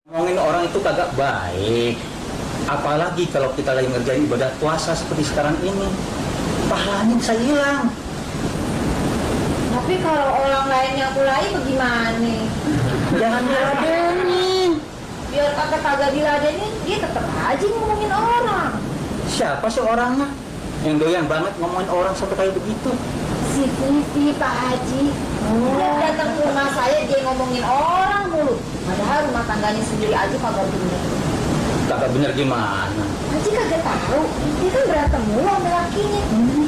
Ngomongin orang itu kagak baik. Apalagi kalau kita lagi ngerjain ibadah puasa seperti sekarang ini. Pahalanya bisa hilang. Tapi kalau orang lain yang mulai bagaimana? Jangan diladenin. Biar kagak diladenin, dia tetap aja ngomongin orang. Siapa sih orangnya? Yang doyan banget ngomongin orang sampai kayak begitu. Si Vivi, Pak Haji. Dia datang ke rumah saya, dia ngomongin orang mulu. Padahal rumah tangganya sendiri aja kagak bener. Kagak bener gimana? Haji kagak tahu. Dia kan berantem mulu sama lakinya.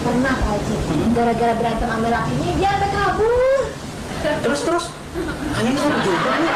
Pernah Pak Haji. Gara-gara berantem sama lakinya, dia sampai kabur. Terus. Hanya kamu juga nih.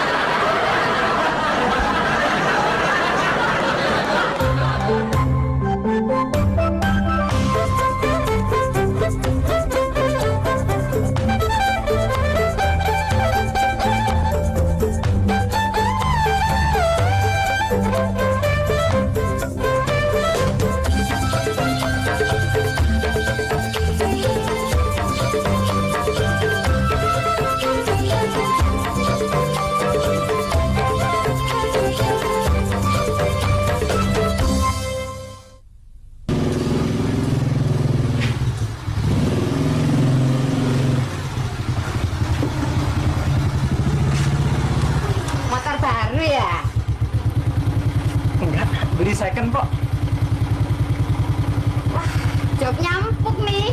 Motor baru ya? Enggak, beli second kok. Wah, job nyampuk nih.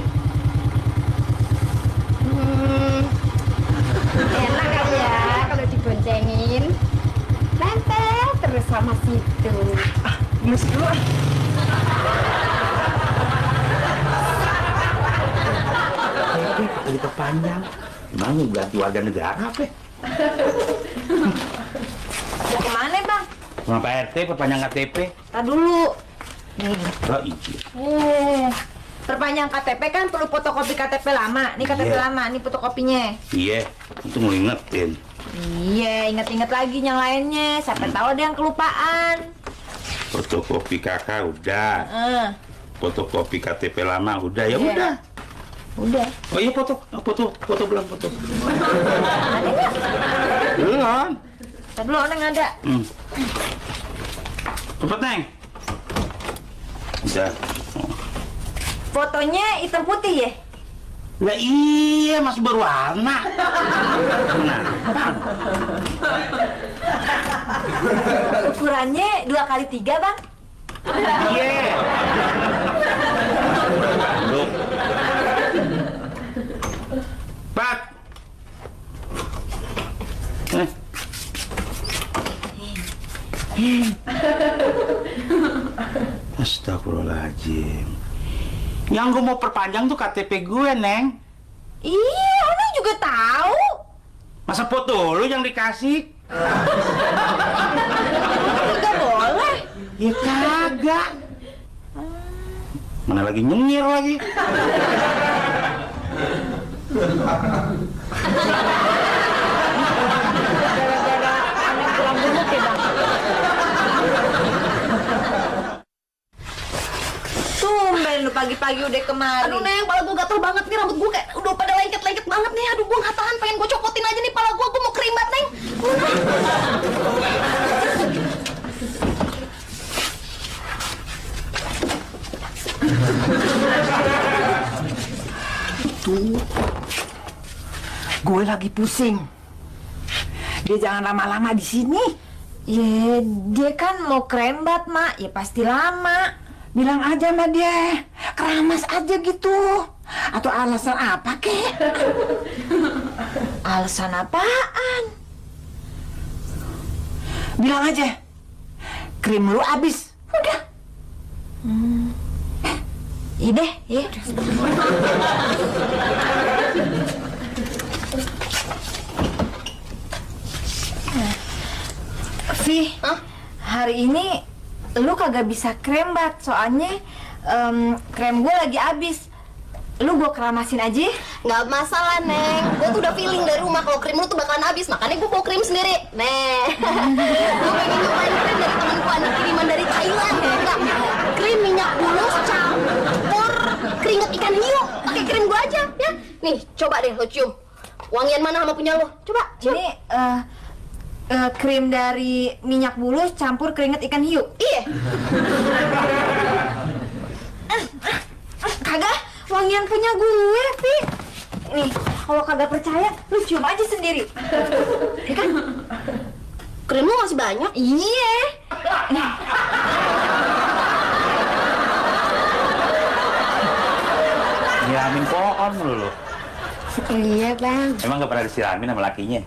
Enak kan ya kalau diboncengin. Nempel terus sama situ. Gemes dulu. Ini panjang. Gimana mau ganti warga negara apa? Mau kemana bang? Sama Pak RT, perpanjang KTP. Tar dulu. Nih. Oh, iya. Perpanjang KTP kan perlu fotokopi KTP lama. Nih KTP Iya. lama, nih fotokopinya. Iya, itu mau ingetin. Iya, inget-inget lagi yang lainnya. Siapa tahu ada yang kelupaan. Fotokopi kakak udah. Fotokopi KTP lama udah, ya Iya. udah. Udah. Oh iya foto belum foto. Ada nggak? Belum. Tar dulu, Neng ada. Cepet Neng. Udah. Fotonya hitam putih ya? Lah iya masih berwarna. Nah, Ukurannya 2x3 bang. iya. Loh. Pat. Astagfirullahaladzim. Yang gue mau perpanjang tuh KTP gue, Neng. Iya, Neng juga tahu. Masa foto lu yang dikasih? Nggak boleh. Ya kagak. Mana lagi nyengir lagi. Gara-gara Neng pulang gemuk ya bang. Tumben lu pagi-pagi udah kemari. Aduh Neng, pala gue gatel banget nih, rambut gue kayak udah pada lengket-lengket banget nih. Aduh gue nggak tahan, pengen gue copotin aja nih pala gue mau keribat Neng. Tuh, gue lagi pusing. Dia jangan lama-lama di sini. Ya, dia kan mau kerembat, Mak. Ya pasti lama. Bilang aja sama dia, keramas aja gitu. Atau alasan apa kek? Alasan apaan? Bilang aja, krim lu habis. Udah. Iya deh, ya. Vi, hari ini lu kagak bisa krembat, soalnya krem gue lagi habis. Lu gue keramasin aja. Nggak masalah Neng, gue tuh udah feeling dari rumah kalau krim lu tuh bakalan habis, makanya gue bawa krim sendiri. Gue pengen nyobain krim dari temenku, anak kiriman dari Thailand. Enggak, krim minyak bulus campur keringet ikan hiu. Pakai krim gue aja ya. Nih, coba deh lo cium. Wangian mana sama punya lo? Coba cium. Ini krim dari minyak bulus campur keringet ikan hiu. Iya. Kagak, wangian punya gue, Pi. Nih, kalau kagak percaya, lu cium aja sendiri. Ya kan? Krim lu masih banyak. Iya. Nyiramin pohon lu. Iya, Bang. Emang gak pernah disiramin sama lakinya?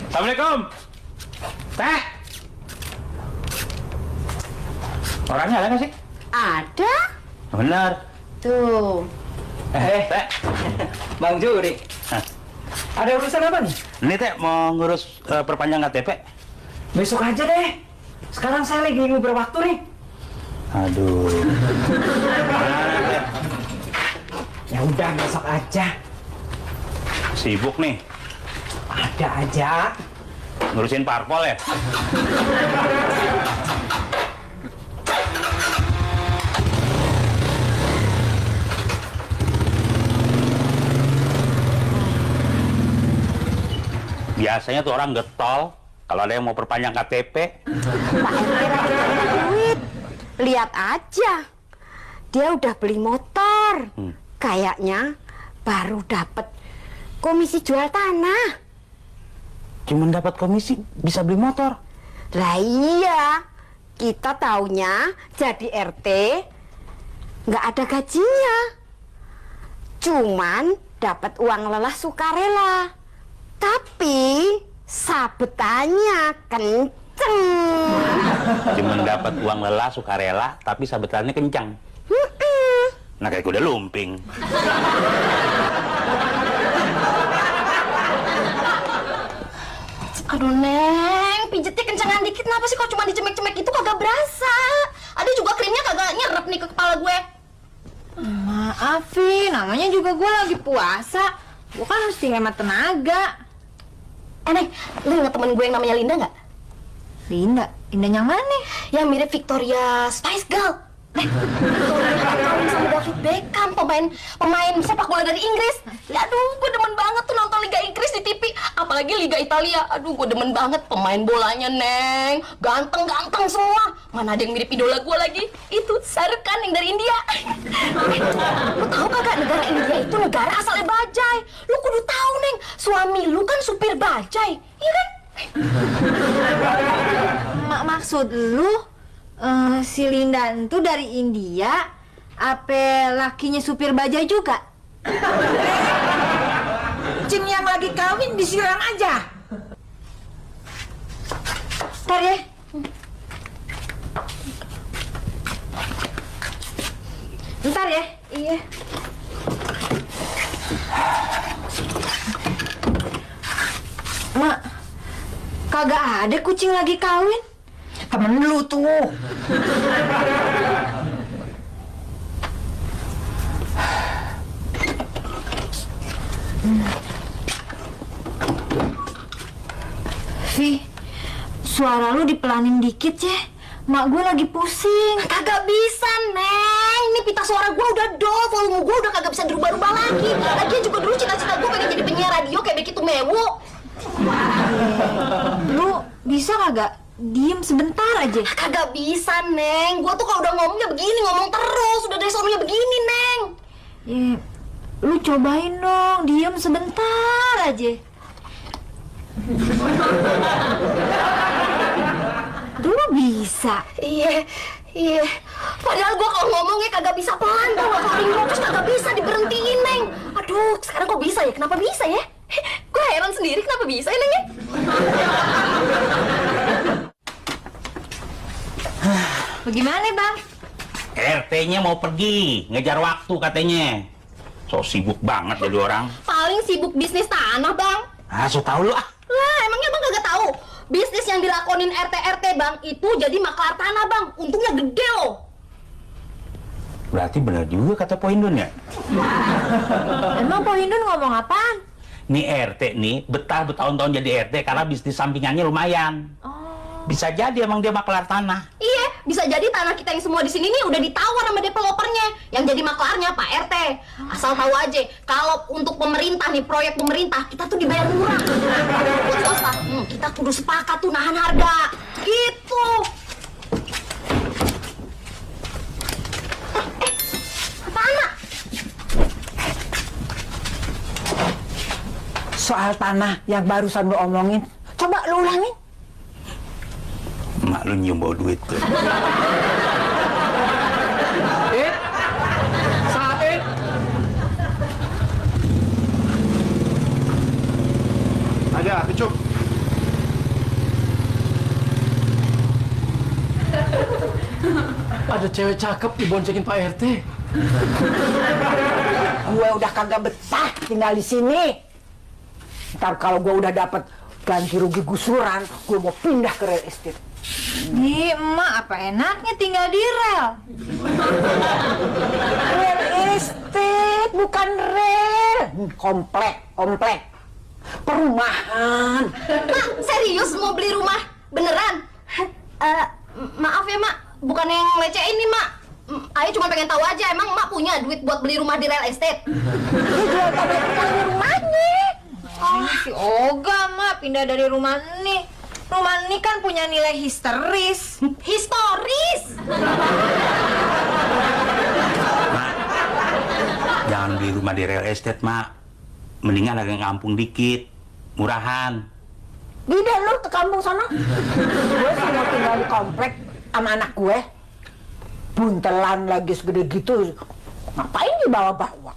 Assalamualaikum. Teh. Orangnya ada nggak sih? Ada. Benar. Tuh. Teh. Bang Juri, Hah. ada urusan apa nih? Ini teh mau ngurus perpanjang KTP. Besok aja deh. Sekarang saya lagi beberapa waktu nih. Aduh. Mana, Teh? Ya udah besok aja. Sibuk nih. Ada aja. Ngurusin parpol ya? Biasanya tuh orang getol kalau ada yang mau perpanjang KTP. Duit. Lihat aja. Dia udah beli motor. Kayaknya baru dapat komisi jual tanah. Cuman dapat komisi bisa beli motor. Lah iya. Kita taunya jadi RT nggak ada gajinya. Cuman dapat uang lelah sukarela. Tapi sabetannya kenceng. Cuman dapat uang lelah sukarela tapi sabetannya kencang. Nah kayak kuda lumping. Aduh Neng, pijetnya kencengan dikit. Kenapa sih kok cuma dicemek-cemek itu kagak berasa? Ada juga krimnya kagak nyerap nih ke kepala gue. Maaf, Vi. Namanya juga gue lagi puasa. Gue kan harus hemat tenaga. Neng, lu ingat temen gue yang namanya Linda nggak? Linda? Linda yang mana? Yang mirip Victoria Spice Girl. Victoria kawin sama David Beckham, pemain sepak bola dari Inggris. Aduh, gue demen banget tuh nonton Liga Inggris di TV. Apalagi Liga Italia. Aduh, gue demen banget pemain bolanya, Neng. Ganteng-ganteng semua. Mana ada yang mirip idola gue lagi? Itu Shah Rukh Khan yang dari India. Lu tahu kagak negara India itu negara asalnya bajai? Lu kudu tahu, Neng. Suami lu kan supir bajai. Iya kan? Maksud lu si Linda itu dari India, apa lakinya supir bajai juga? Cing yang lagi kawin disiram aja. Ntar ya. Ntar ya. Iya. Mak, kagak ada kucing lagi kawin. Temen lu tuh. Vi, suara lu dipelanin dikit ya. Mak gue lagi pusing. Kagak bisa, Neng. Ini pita suara gue udah do, volume gue udah kagak bisa dirubah-rubah lagi. Lagian juga dulu cita-cita gue pengen jadi penyiar radio kayak begitu Mewu. Lu bisa kagak diem sebentar aja? Kagak bisa, Neng. Gue tuh kalau udah ngomongnya begini, ngomong terus. Udah dari suaminya begini, Neng. Ya, lu cobain dong, diem sebentar aja. Dulu bisa. Iya. Padahal gue kalau ngomongnya kagak bisa pelan tau. Kalau terus kagak bisa diberhentiin, Neng. Aduh, sekarang kok bisa ya? Kenapa bisa ya? Gue heran sendiri kenapa bisa ya, Neng ya? Bagaimana, Bang? RT-nya mau pergi, ngejar waktu katanya. So sibuk banget jadi orang. Paling sibuk bisnis tanah, Bang. Ah, so tau lu ah. Lah, emangnya Bang kagak tahu? Bisnis yang dilakonin RT-RT, Bang, itu jadi maklar tanah, Bang. Untungnya gede loh. Berarti benar juga kata Poindun ya? Emang Pak Hindun ngomong apaan? Nih RT nih betah bertahun-tahun jadi RT karena bisnis sampingannya lumayan. Oh. Bisa jadi emang dia maklar tanah. Iya, bisa jadi tanah kita yang semua di sini nih udah ditawar sama developernya. Yang jadi maklarnya Pak RT. Asal tahu aja, kalau untuk pemerintah nih, proyek pemerintah, kita tuh dibayar murah. Buat swasta, kita kudu sepakat tuh nahan harga. Gitu. Apaan, Mak? Soal tanah yang barusan lu omongin, coba lu ulangin. Mak lu nyium bau duit tuh. Said. Ada apa, Cuk? Ada cewek cakep diboncengin Pak RT. Gue udah kagak betah tinggal di sini. Ntar kalau gue udah dapat ganti rugi gusuran, gue mau pindah ke real estate. Ih, emak apa enaknya tinggal di rel? Real estate bukan rel, komplek, perumahan. Mak, serius mau beli rumah? Beneran? Maaf ya, Mak. Bukan yang ngelecehin nih, Mak. Ayo cuma pengen tahu aja, emang Mak punya duit buat beli rumah di real estate? Dia jual tanah rumahnya. Si Oga, mak pindah dari rumah ini. Rumah ini kan punya nilai histeris. Historis! Mak, jangan beli rumah di real estate, Mak. Mendingan agak ngampung dikit, murahan. Tidak lu ke kampung sana. Gue sih mau tinggal di komplek sama anak gue. Buntelan lagi segede gitu. Ngapain dibawa-bawa?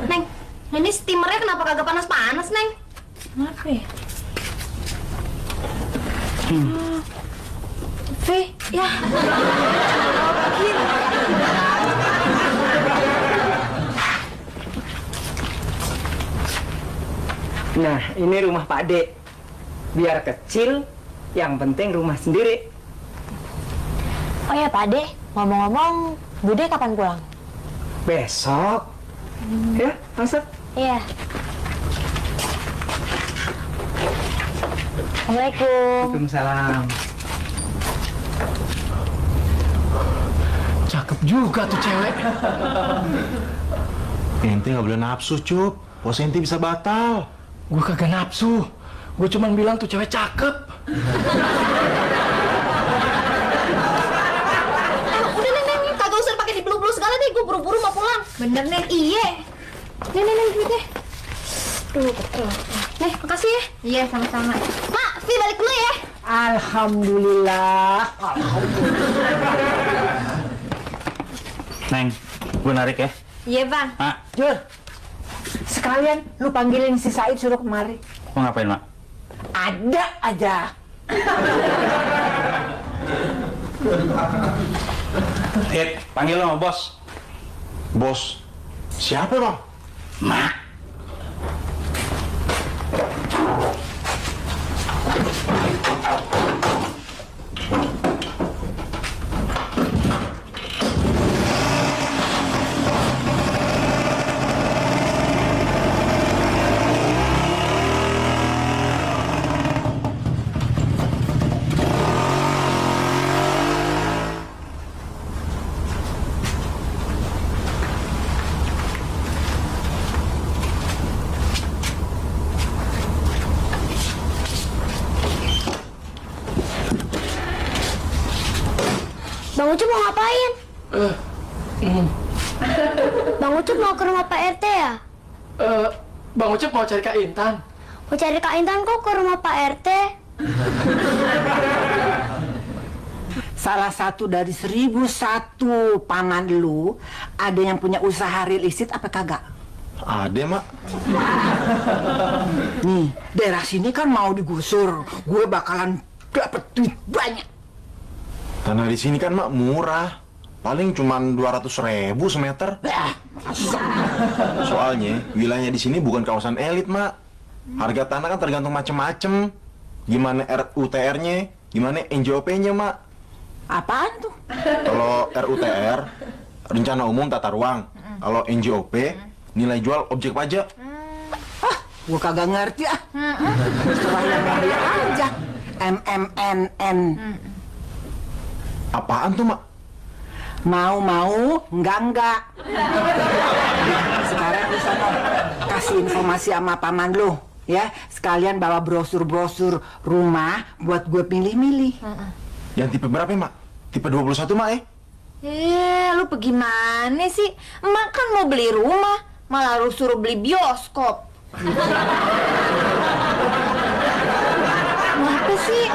Neng, ini steamernya kenapa kagak panas-panas, Neng? Kenapa ya? V, ya. Nah, ini rumah Pak D. Biar kecil, yang penting rumah sendiri. Oh ya, Pak D. Ngomong-ngomong, Bude kapan pulang? Besok. Ya, masuk. Iya. Assalamualaikum. Waalaikumsalam. Cakep juga tuh cewek. Ente nggak boleh nafsu, Cuk. Pos ente bisa batal. Gue kagak nafsu. Gue cuman bilang tuh cewek cakep. Udah, Neng. Kagak usah pakai dipeluk-peluk segala deh. Gue buru-buru mau pulang. Bener nih. Iya. Neng, duitnya. Tuh, betul. Neng, makasih ya. Iya, sama-sama. Mak, Vi balik dulu ya. Alhamdulillah. Neng, gue narik ya. Iya, Bang. Mak, Jur, sekalian lu panggilin si Said suruh kemari. mau ngapain, Mak? Ada aja. Hit, panggil lo sama bos. Bos, siapa, Bang? Mak. Bang Ucup mau ngapain? Bang Ucup mau ke rumah Pak RT ya? Bang Ucup mau cari Kak Intan. Mau cari Kak Intan kok ke rumah Pak RT? Salah satu dari 1001 pangan lu, ada yang punya usaha real estate apa kagak? Ada, Mak. Nih, daerah sini kan mau digusur. Gue bakalan dapet duit banyak. Tanah di sini kan, Mak, murah. Paling cuman 200.000 semeter. Soalnya, wilayahnya di sini bukan kawasan elit, Mak. Harga tanah kan tergantung macem-macem. Gimana RUTR-nya, gimana NJOP-nya, Mak. Apaan tuh? Kalau RUTR, rencana umum tata ruang. Kalau NJOP, nilai jual objek pajak. Gue kagak ngerti ah. Terserah yang ngambil aja. MMNN. Apaan tuh, Mak? Mau, enggak. Sekarang lu sana kasih informasi sama paman lu, ya. Sekalian bawa brosur-brosur rumah buat gue milih-milih. Yang tipe berapa, Mak? Tipe 21, Mak, Lu bagaimana sih? Emak kan mau beli rumah, malah lu suruh beli bioskop. Kenapa sih?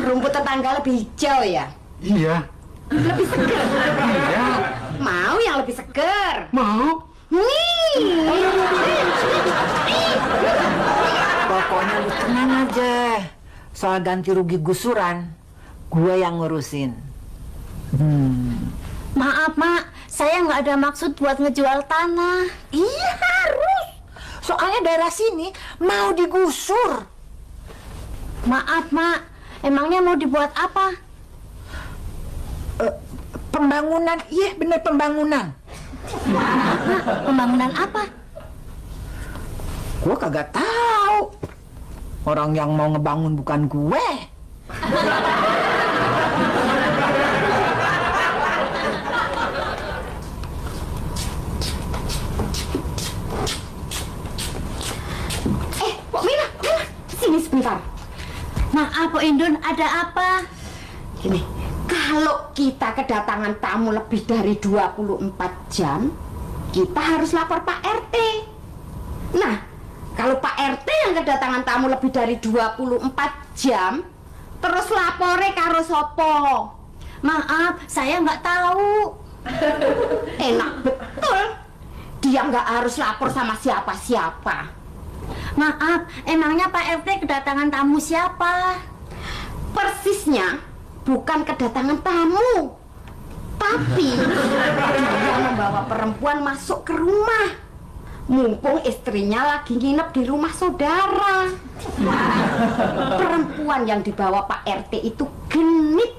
Rumput tetangga lebih hijau ya? Iya. Lebih seger. Iya. Mau yang lebih seger? Mau. Pokoknya lu tenang aja. Soal ganti rugi gusuran, gue yang ngurusin. Maaf, Mak. Saya nggak ada maksud buat ngejual tanah. Iya harus. Soalnya daerah sini mau digusur. Maaf, Mak. Emangnya mau dibuat apa? Pembangunan, iya bener pembangunan. Pembangunan apa? Gue kagak tahu. Orang yang mau ngebangun bukan gue. Pok Mina, sini sebentar. Maaf, Pok Indun, ada apa? Gini, kalau kita kedatangan tamu lebih dari 24 jam, kita harus lapor Pak RT. Nah, kalau Pak RT yang kedatangan tamu lebih dari 24 jam, terus lapore karo sopo? Maaf, saya nggak tahu. Enak betul. Dia nggak harus lapor sama siapa-siapa. Maaf, emangnya Pak RT kedatangan tamu siapa? Persisnya bukan kedatangan tamu, tapi dia membawa perempuan masuk ke rumah. Mumpung istrinya lagi nginep di rumah saudara. Perempuan yang dibawa Pak RT itu genit.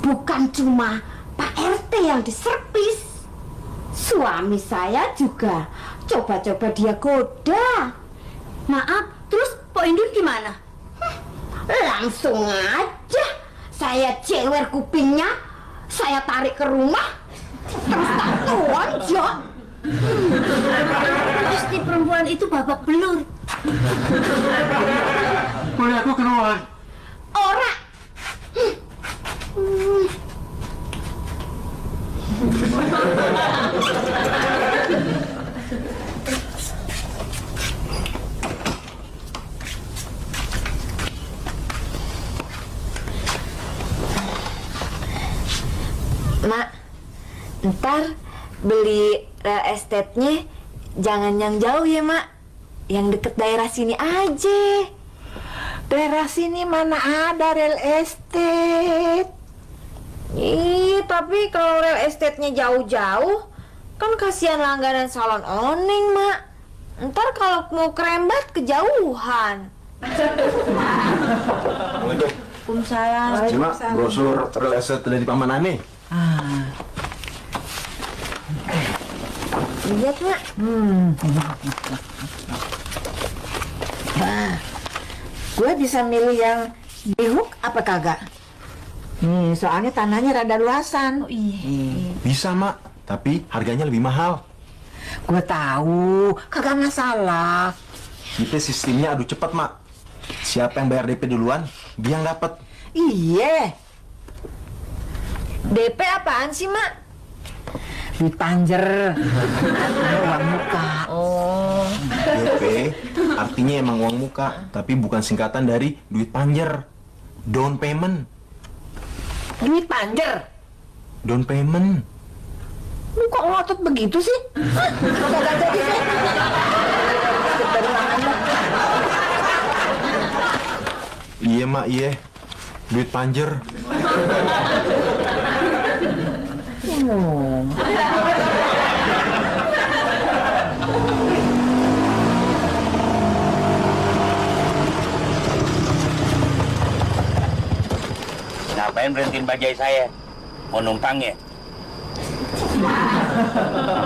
Bukan cuma Pak RT yang diservis, suami saya juga coba-coba dia goda. Maaf, terus Pak Indun gimana? Langsung aja saya jewer kupingnya, saya tarik ke rumah, terus tak tonjok. Pasti perempuan itu babak belur. Boleh aku keluar? Ora. Mak, ntar beli real estate-nya jangan yang jauh ya, Mak. Yang deket daerah sini aja. Daerah sini mana ada real estate? Ih, tapi kalau real estate-nya jauh-jauh, kan kasihan langganan salon Oneng, Mak. Ntar kalau mau kerembat kejauhan. Waalaikumsalam. Cuma brosur real estate dari Paman Ane. Lihat, Mak. Gue bisa milih yang dihuk apa kagak? Soalnya tanahnya rada luasan. Oh iya. Bisa, Mak. Tapi harganya lebih mahal. Gue tahu, kagak masalah. Kita sistemnya adu cepat, Mak. Siapa yang bayar DP duluan, dia yang dapat. Iya, DP apaan sih, Mak? duit panjer. Artinya uang muka. Oh. DP artinya emang uang muka, tapi bukan singkatan dari duit panjer. Down payment. Duit panjer? Down payment. Lu kok ngotot begitu sih? Kagak jadi sih. Dari mana? Iya, Mak, iya. Duit panjer. Oh. Ngapain berhentiin bajai saya? Mau numpang ya?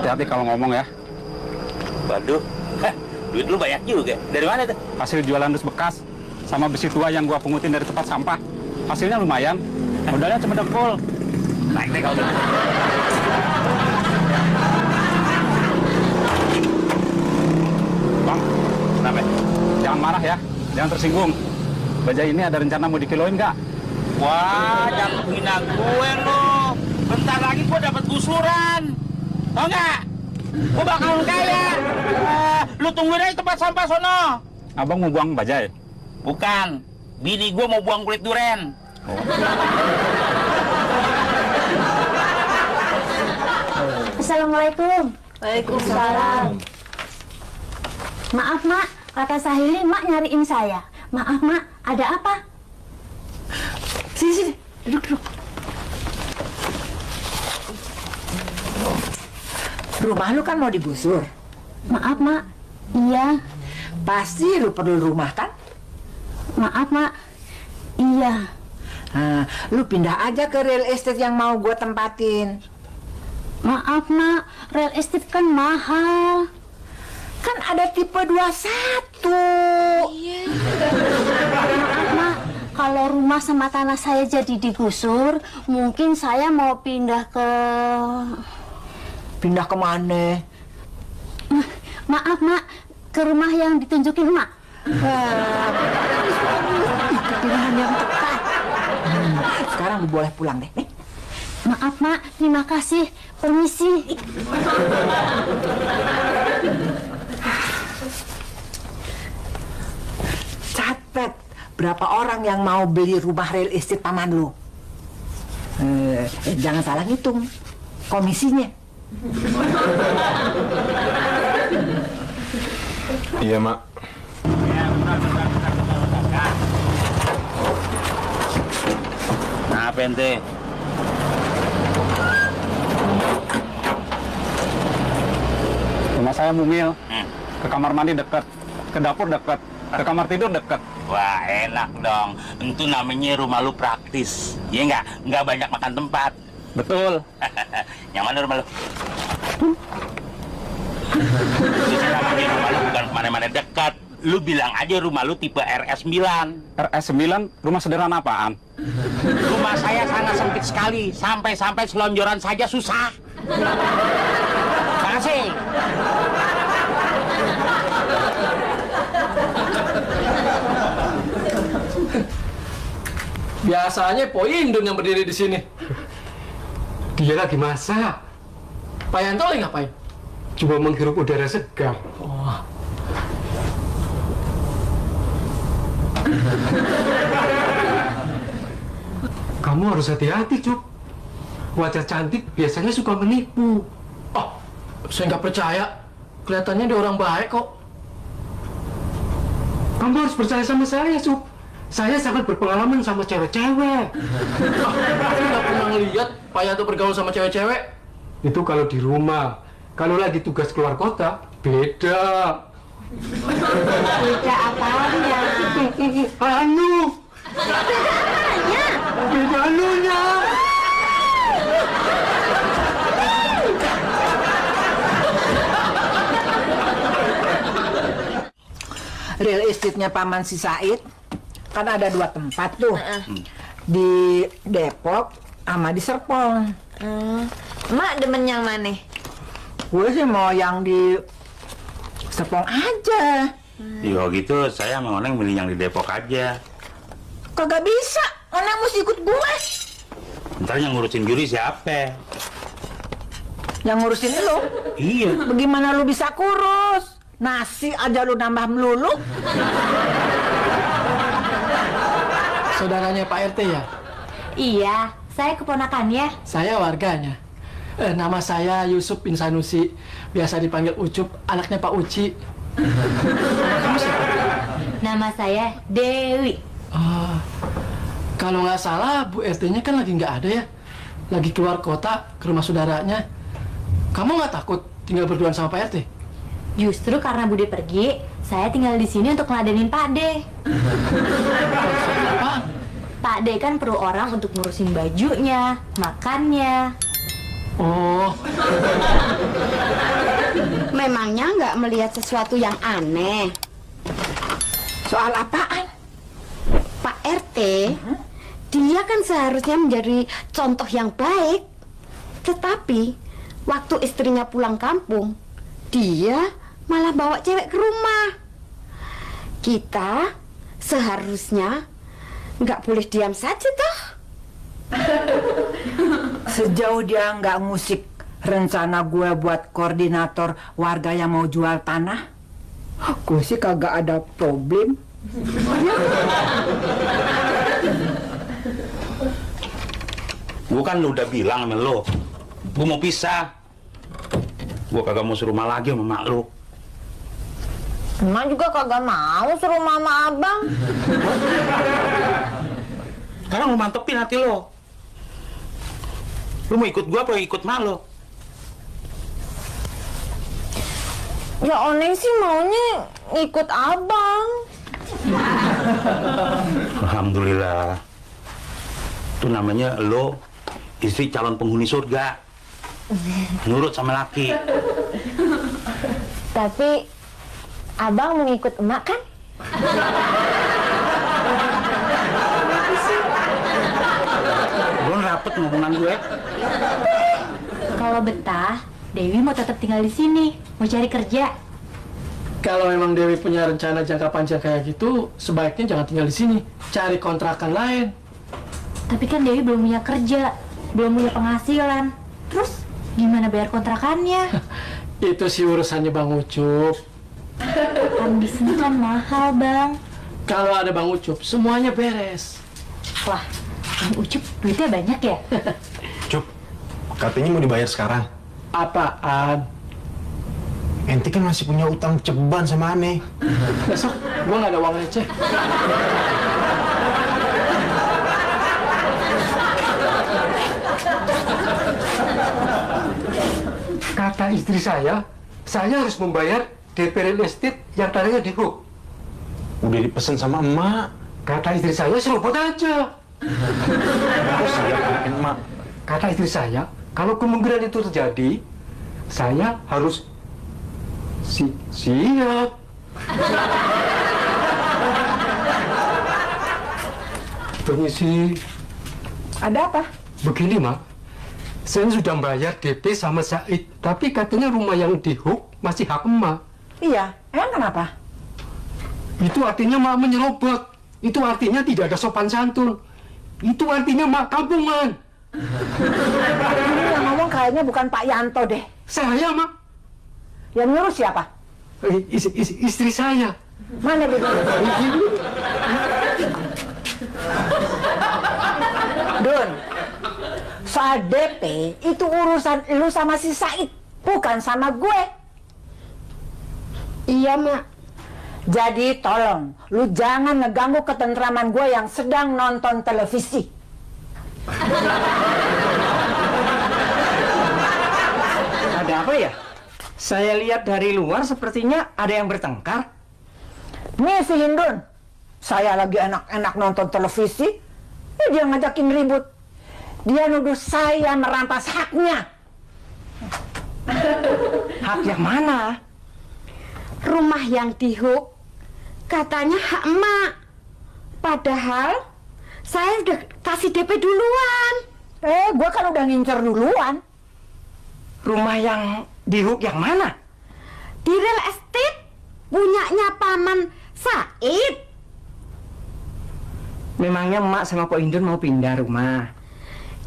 Hati-hati kalau ngomong ya. Waduh, duit lu banyak juga. Dari mana tuh? Hasil jualan dus bekas sama besi tua yang gua pungutin dari tempat sampah. Hasilnya lumayan. Modalnya cuma dengkul. Naik deh kalau gitu. Bang, Kenapa? jangan marah ya. Jangan tersinggung. Bajai ini ada rencana mau dikiloin nggak? Wah, jangan hina gue lo. Bentar lagi gue dapat gusuran. Tau nggak? Gue bakal kaya. Lu tungguin aja tempat sampah sono. Abang mau buang bajai? Bukan. Bini gue mau buang kulit duren. Assalamualaikum. Waalaikumsalam. Maaf mak, kata Sahili mak nyariin saya. Maaf mak, ada apa? Sini, duduk. Rumah lu kan mau digusur. Maaf mak, iya. Pasti lu perlu rumah kan? Maaf mak, iya. Nah, lu pindah aja ke real estate yang mau gue tempatin. Maaf mak, real estate kan mahal. Kan ada tipe 21. Iya. Maaf mak, kalau rumah sama tanah saya jadi digusur, mungkin saya mau pindah ke... Pindah ke mana? Maaf mak, ke rumah yang ditunjukin mak. Pilihan yang tepat. Sekarang lu boleh pulang deh. Maaf mak, terima kasih. Permisi. Catat berapa orang yang mau beli rumah real estate paman lu. Jangan salah ngitung komisinya. Iya, Mak. Nah, ente? Rumah saya mumil. Ke kamar mandi dekat, ke dapur dekat, ke kamar tidur dekat. Wah, enak dong. Itu namanya rumah lu praktis. Iya nggak? Nggak banyak makan tempat. Betul. Yang mana rumah lu? Itu namanya rumah lu bukan kemana-mana dekat. Lu bilang aja rumah lu tipe RS9. RS9, rumah sederhana apaan? Rumah saya sangat sempit sekali. Sampai-sampai selonjoran saja susah. Makasih. Biasanya Po Indun yang berdiri di sini. Dia lagi masak. Pak Yanto lagi ngapain? Cuma menghirup udara segar. Wah. Kamu harus hati-hati, Cuk. Wajah cantik biasanya suka menipu. Oh, saya nggak percaya. Kelihatannya dia orang baik kok. Kamu harus percaya sama saya, Cuk. Saya sangat berpengalaman sama cewek-cewek. Saya nggak pernah ngeliat Pak Yanto bergaul sama cewek-cewek. Itu kalau di rumah. Kalau lagi tugas keluar kota, beda. Beda apanya? Anu. Beda anunya. Real estate-nya Paman si Said kan ada 2 tempat tuh. Di Depok sama di Serpong. Mak demen yang mana? Gue sih mau yang di Serpong aja. Yo gitu, saya sama Oneng milih yang di Depok aja. Kagak bisa, Oneng mesti ikut gue. Ntar yang ngurusin juri siapa? Yang ngurusin lu. Iya. Bagaimana lu bisa kurus? Nasi aja lu nambah melulu. Saudaranya Pak RT ya? Iya, saya keponakannya. Saya warganya. Nama saya Yusuf bin Sanusi. Biasa dipanggil Ucup, anaknya Pak Uci. Kamu siapa? Nama saya Dewi. Kalau nggak salah, Bu RT-nya kan lagi nggak ada ya? Lagi keluar kota, ke rumah saudaranya. Kamu nggak takut tinggal berduaan sama Pak RT? Justru karena Bude pergi, saya tinggal di sini untuk ngeladenin Pak De. Apaan? Pak D kan perlu orang untuk ngurusin bajunya, makannya. Oh, Memangnya nggak melihat sesuatu yang aneh? Soal apaan? Pak RT, dia kan seharusnya menjadi contoh yang baik. Tetapi, waktu istrinya pulang kampung, dia malah bawa cewek ke rumah. Kita seharusnya nggak boleh diam saja toh. Sejauh dia nggak ngusik rencana gue buat koordinator warga yang mau jual tanah, gue sih kagak ada problem. Gue kan udah bilang sama lo, gue mau pisah. Gue kagak mau serumah lagi sama mak lo. Emak juga kagak mau suruh mama abang. Sekarang lo mantepin hati lo. Lo mau ikut gue apa ikut mak lo? Ya Oneng sih maunya ikut abang. Alhamdulillah. Itu namanya lo istri calon penghuni surga. Nurut sama laki. Tapi abang mau ikut emak kan? Belum rapet ngomongan gue. Kalau betah, Dewi mau tetap tinggal di sini, mau cari kerja. kalau memang Dewi punya rencana jangka panjang kayak gitu, sebaiknya jangan tinggal di sini, cari kontrakan lain. Tapi kan Dewi belum punya kerja, belum punya penghasilan. Terus gimana bayar kontrakannya? Itu sih urusannya Bang Ucup. Kan di sini kan mahal, Bang. Kalau ada Bang Ucup, semuanya beres. Wah, Bang Ucup duitnya banyak ya? Cup, katanya mau dibayar sekarang. Apaan? Enti kan masih punya utang ceban sama Aneh. Besok gua nggak ada uang receh. Kata istri saya harus membayar DP real estate yang tadinya di hook. Udah dipesen sama emak. Kata istri saya seruput aja. Terus siap emak. Kata istri saya, kalau kemungkinan itu terjadi, saya harus siap. Permisi. Ada apa? Begini, Mak. Saya sudah bayar DP sama Said, tapi katanya rumah yang di hook masih hak emak. Iya, emang kenapa? Itu artinya Mak menyerobot. Itu artinya tidak ada sopan santun. Itu artinya Mak kampungan. Ini yang ngomong kayaknya bukan Pak Yanto deh. Saya, Mak. Yang nyuruh siapa? Istri saya. Mana dia? Dun, soal DP itu urusan lu sama si Said, bukan sama gue. Iya, Mak. Jadi tolong, lu jangan ngeganggu ketentraman gue yang sedang nonton televisi. Ada apa ya? Saya lihat dari luar sepertinya ada yang bertengkar. Nih si Hindun, saya lagi enak-enak nonton televisi, dia ngajakin ribut. Dia nuduh saya merampas haknya. Hak yang mana? Rumah yang di hook katanya hak emak. Padahal saya udah kasih DP duluan. Gue kan udah ngincer duluan. Rumah yang di hook yang mana? Di real estate punyanya paman Said. Memangnya emak sama Pak Indun mau pindah rumah?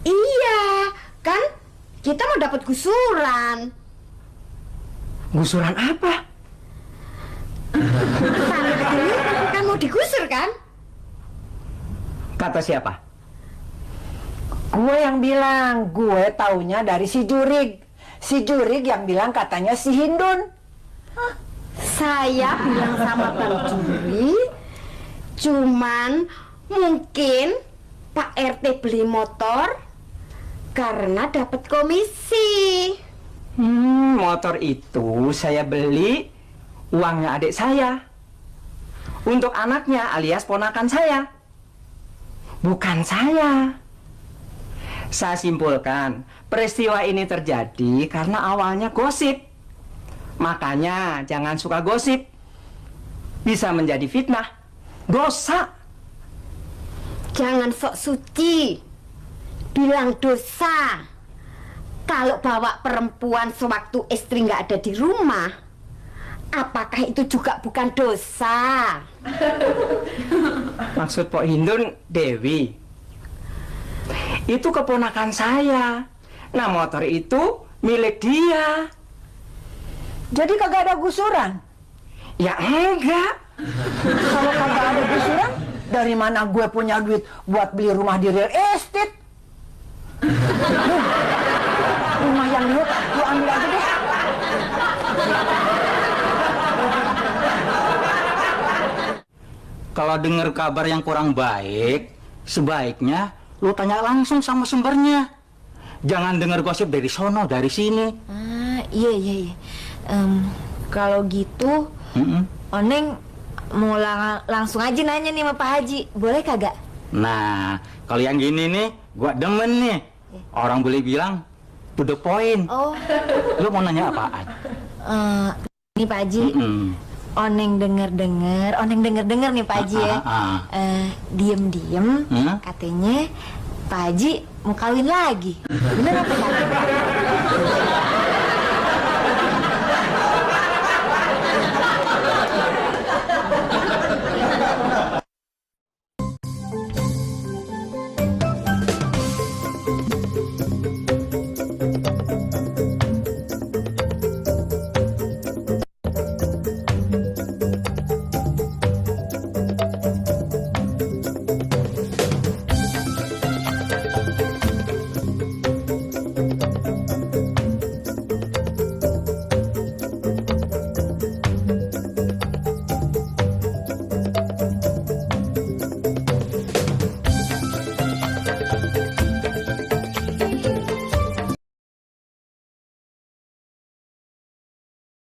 Iya, kan kita mau dapat gusuran. Gusuran apa? Tanah ini kan mau digusur kan? Kata siapa? Gue yang bilang, gue taunya dari si Jurig. Si Jurig yang bilang katanya si Hindun. Saya bilang sama Bang Juri, cuman mungkin Pak RT beli motor karena dapat komisi. Motor itu saya beli uangnya adik saya. Untuk anaknya alias ponakan saya. Bukan saya. Saya simpulkan, peristiwa ini terjadi karena awalnya gosip. Makanya jangan suka gosip. Bisa menjadi fitnah, dosa. Jangan sok suci. Bilang dosa. Kalau bawa perempuan sewaktu istri nggak ada di rumah, apakah itu juga bukan dosa? Maksud Pok Hindun, Dewi. Itu keponakan saya. Nah, motor itu milik dia. Jadi kagak ada gusuran? Ya enggak. Kalau kagak ada gusuran, dari mana gue punya duit buat beli rumah di real estate? Rumah yang lu ambil aja deh. Kalau dengar kabar yang kurang baik, sebaiknya lu tanya langsung sama sumbernya. Jangan dengar gosip dari sono, dari sini. Iya. Kalau gitu, Oneng mau langsung aja nanya nih sama Pak Haji. Boleh kagak? Nah, kalau yang gini nih, gua demen nih. Orang boleh bilang, to the point. Oh. Lu mau nanya apaan? Nih Pak Haji. Oneng denger nih Pak Haji ya. Diem-diem katanya Pak Haji mau kawin lagi. Bener apa kagak?